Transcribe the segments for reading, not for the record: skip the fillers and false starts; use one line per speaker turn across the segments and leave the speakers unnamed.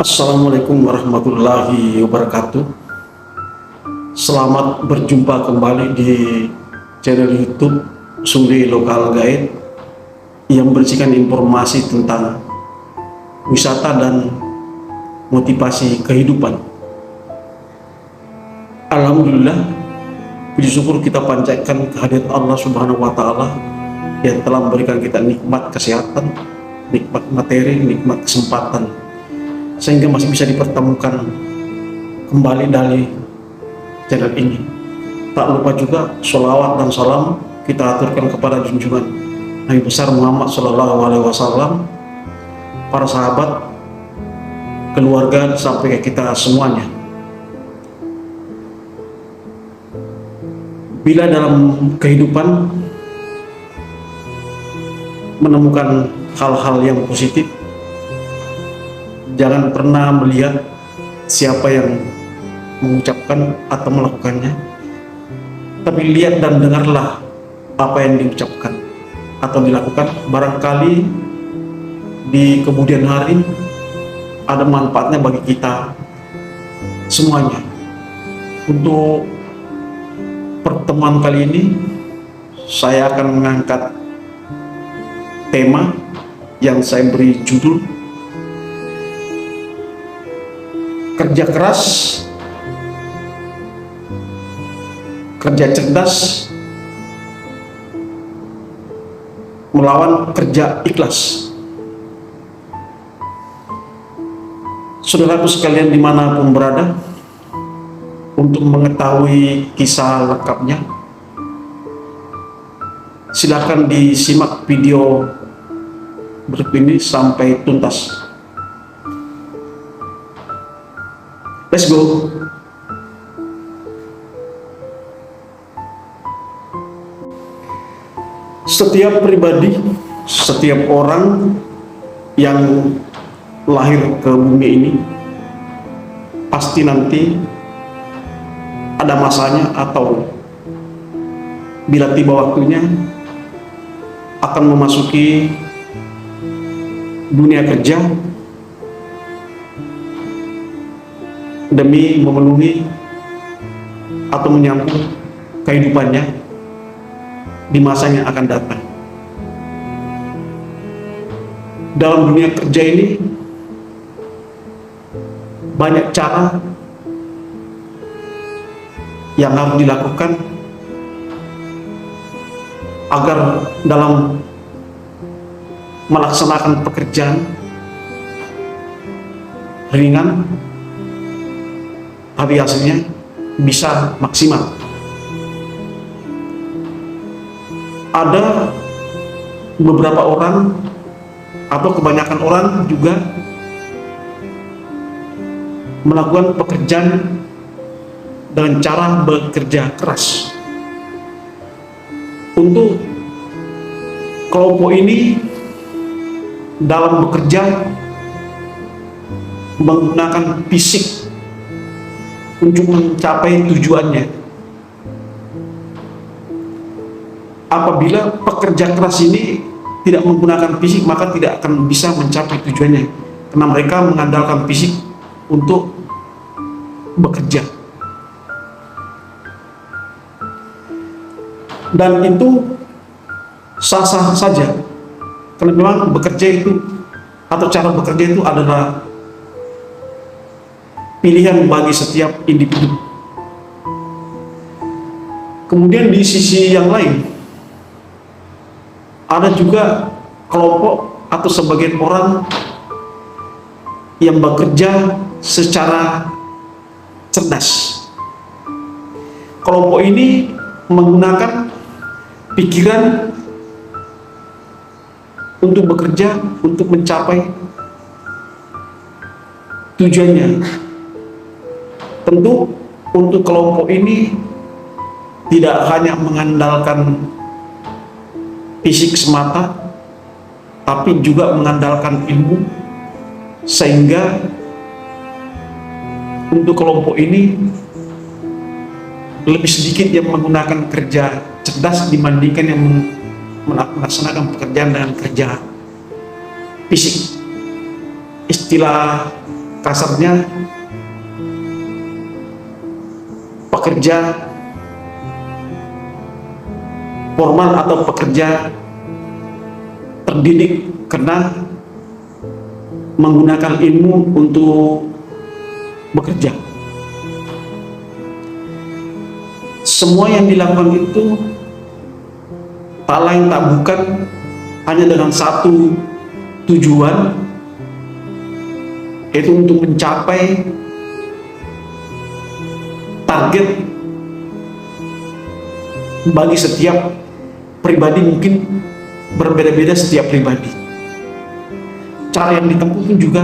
Assalamualaikum warahmatullahi wabarakatuh. Selamat berjumpa kembali di channel YouTube Suri Lokal Guide yang berisikan informasi tentang wisata dan motivasi kehidupan. Alhamdulillah, puji syukur kita panjatkan kehadirat Allah Subhanahu wa Ta'ala yang telah memberikan kita nikmat kesehatan, nikmat materi, nikmat kesempatan, sehingga masih bisa dipertemukan kembali dari channel ini. Tak lupa juga sholawat dan salam kita aturkan kepada junjungan Nabi besar Muhammad SAW, para sahabat, keluarga, sampai ke kita semuanya. Bila dalam kehidupan menemukan hal-hal yang positif, jangan pernah melihat siapa yang mengucapkan atau melakukannya, tapi lihat dan dengarlah apa yang diucapkan atau dilakukan. Barangkali di kemudian hari ada manfaatnya bagi kita semuanya. Untuk pertemuan kali ini, saya akan mengangkat tema yang saya beri judul kerja keras, kerja cerdas, melawan kerja ikhlas. Saudaraku sekalian dimanapun berada, untuk mengetahui kisah lengkapnya, silakan disimak video berikut ini sampai tuntas. Let's go. Setiap pribadi, setiap orang yang lahir ke bumi ini pasti nanti ada masanya, atau bila tiba waktunya akan memasuki dunia kerja demi memenuhi atau menyambung kehidupannya di masa yang akan datang. Dalam dunia kerja ini banyak cara yang harus dilakukan agar dalam melaksanakan pekerjaan ringan tapi hasilnya bisa maksimal. Ada beberapa orang atau kebanyakan orang juga melakukan pekerjaan dengan cara bekerja keras. Untuk kelompok ini dalam bekerja menggunakan fisik untuk mencapai tujuannya. Apabila pekerja keras ini tidak menggunakan fisik, maka tidak akan bisa mencapai tujuannya, karena mereka mengandalkan fisik untuk bekerja. Dan itu sah-sah saja, karena memang bekerja itu atau cara bekerja itu adalah pilihan bagi setiap individu. Kemudian di sisi yang lain, ada juga kelompok atau sebagian orang yang bekerja secara cerdas. Kelompok ini menggunakan pikiran untuk bekerja, untuk mencapai tujuannya. Tentu untuk kelompok ini tidak hanya mengandalkan fisik semata, tapi juga mengandalkan ilmu, sehingga untuk kelompok ini lebih sedikit yang menggunakan kerja cerdas dibandingkan yang melaksanakan pekerjaan dengan kerja fisik. Istilah kasarnya pekerja formal atau pekerja terdidik karena menggunakan ilmu untuk bekerja. Semua yang dilakukan itu tak lain tak bukan hanya dengan satu tujuan, yaitu untuk mencapai target bagi setiap pribadi. Mungkin berbeda-beda setiap pribadi, cara yang ditempuh pun juga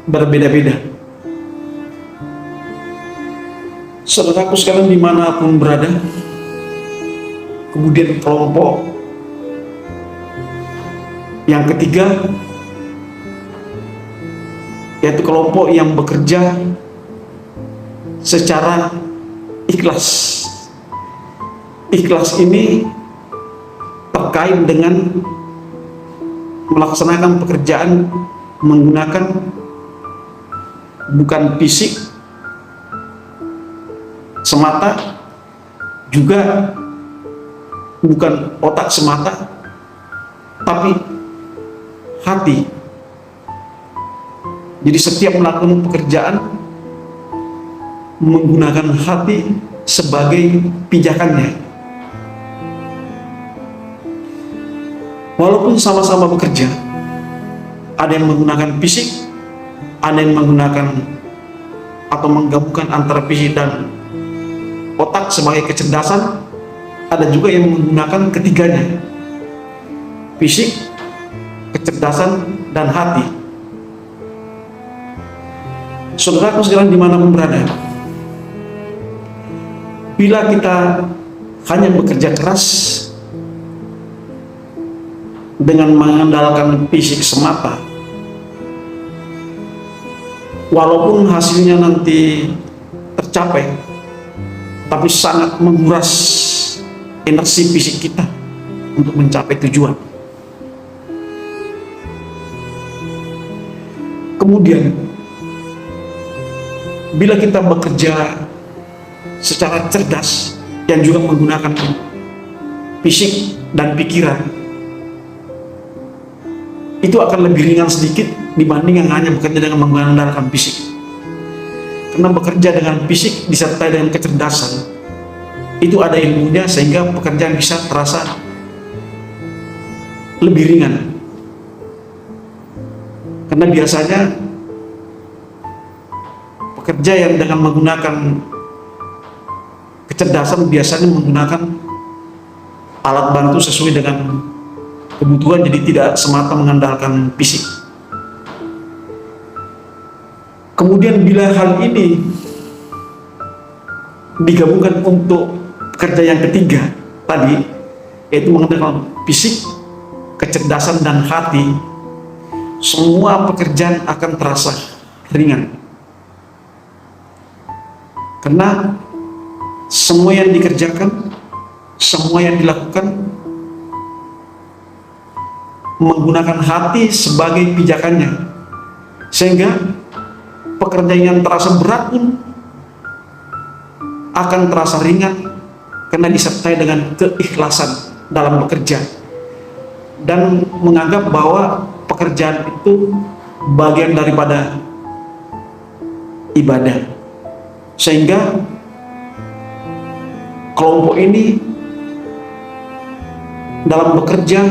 berbeda-beda. Saudaraku sekalian dimanapun berada, kemudian kelompok yang ketiga, yaitu kelompok yang bekerja secara ikhlas. Ikhlas ini terkait dengan melaksanakan pekerjaan menggunakan bukan fisik semata, juga bukan otak semata, tapi hati. Jadi setiap melakukan pekerjaan menggunakan hati sebagai pijakannya. Walaupun sama-sama bekerja, ada yang menggunakan fisik, ada yang menggunakan atau menggabungkan antara fisik dan otak sebagai kecerdasan, ada juga yang menggunakan ketiganya, fisik, kecerdasan, dan hati. Saudaraku sekalian dimanapun berada, bila kita hanya bekerja keras dengan mengandalkan fisik semata, walaupun hasilnya nanti tercapai, tapi sangat menguras energi fisik kita untuk mencapai tujuan. Kemudian bila kita bekerja secara cerdas yang juga menggunakan fisik dan pikiran, itu akan lebih ringan sedikit dibanding yang hanya bekerja dengan mengandalkan fisik. Karena bekerja dengan fisik disertai dengan kecerdasan, itu ada ilmunya sehingga pekerjaan bisa terasa lebih ringan. Karena biasanya pekerja yang dengan menggunakan kecerdasan biasanya menggunakan alat bantu sesuai dengan kebutuhan, jadi tidak semata mengandalkan fisik. Kemudian bila hal ini digabungkan untuk pekerja yang ketiga tadi, yaitu mengandalkan fisik, kecerdasan, dan hati, semua pekerjaan akan terasa ringan. Karena semua yang dikerjakan, semua yang dilakukan menggunakan hati sebagai pijakannya, sehingga pekerjaan yang terasa berat pun akan terasa ringan karena disertai dengan keikhlasan dalam bekerja dan menganggap bahwa pekerjaan itu bagian daripada ibadah, sehingga kelompok ini dalam bekerja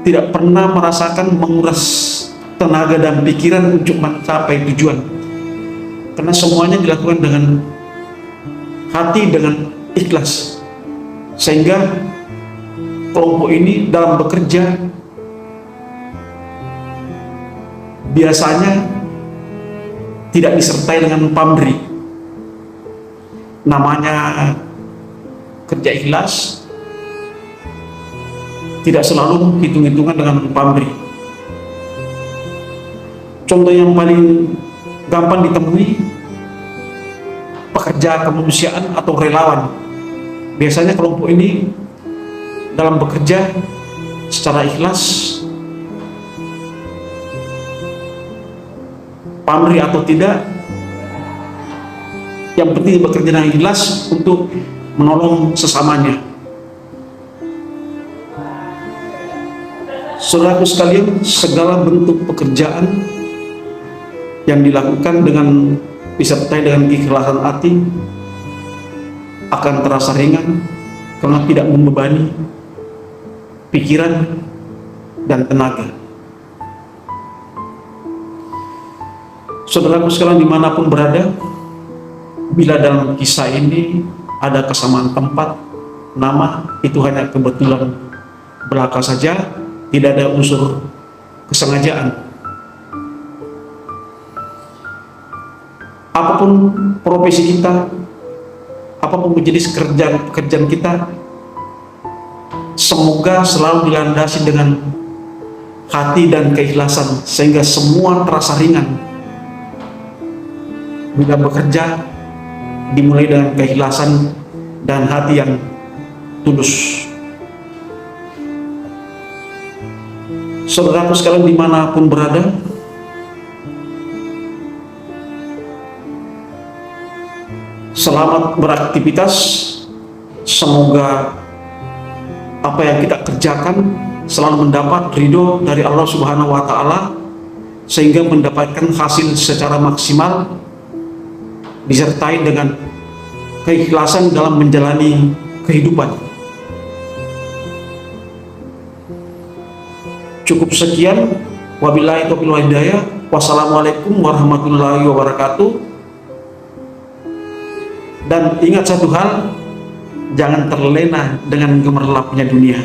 tidak pernah merasakan menguras tenaga dan pikiran untuk mencapai tujuan, karena semuanya dilakukan dengan hati, dengan ikhlas, sehingga kelompok ini dalam bekerja biasanya tidak disertai dengan pamrih. Namanya kerja ikhlas tidak selalu hitung-hitungan dengan pamrih. Contoh yang paling gampang ditemui, pekerja kemanusiaan atau relawan. Biasanya kelompok ini dalam bekerja secara ikhlas pamrih atau tidak, yang penting bekerja dengan ikhlas untuk menolong sesamanya. Saudaraku sekalian, segala bentuk pekerjaan yang dilakukan dengan disertai dengan keikhlasan hati akan terasa ringan karena tidak membebani pikiran dan tenaga. Saudaraku sekalian dimanapun berada, bila dalam kisah ini ada kesamaan tempat, nama, itu hanya kebetulan belaka saja, tidak ada unsur kesengajaan. Apapun profesi kita, apapun jenis pekerjaan kita, semoga selalu dilandasi dengan hati dan keikhlasan sehingga semua terasa ringan. Bila bekerja dimulai dengan keikhlasan dan hati yang tulus. Saudaraku sekalian dimanapun berada, selamat beraktivitas. Semoga apa yang kita kerjakan selalu mendapat ridho dari Allah Subhanahu wa Ta'ala, sehingga mendapatkan hasil secara maksimal, disertai dengan keikhlasan dalam menjalani kehidupan. Cukup sekian, wabillahi taufiq wal hidayah. Wassalamualaikum warahmatullahi wabarakatuh. Dan ingat satu hal, jangan terlena dengan gemerlapnya dunia.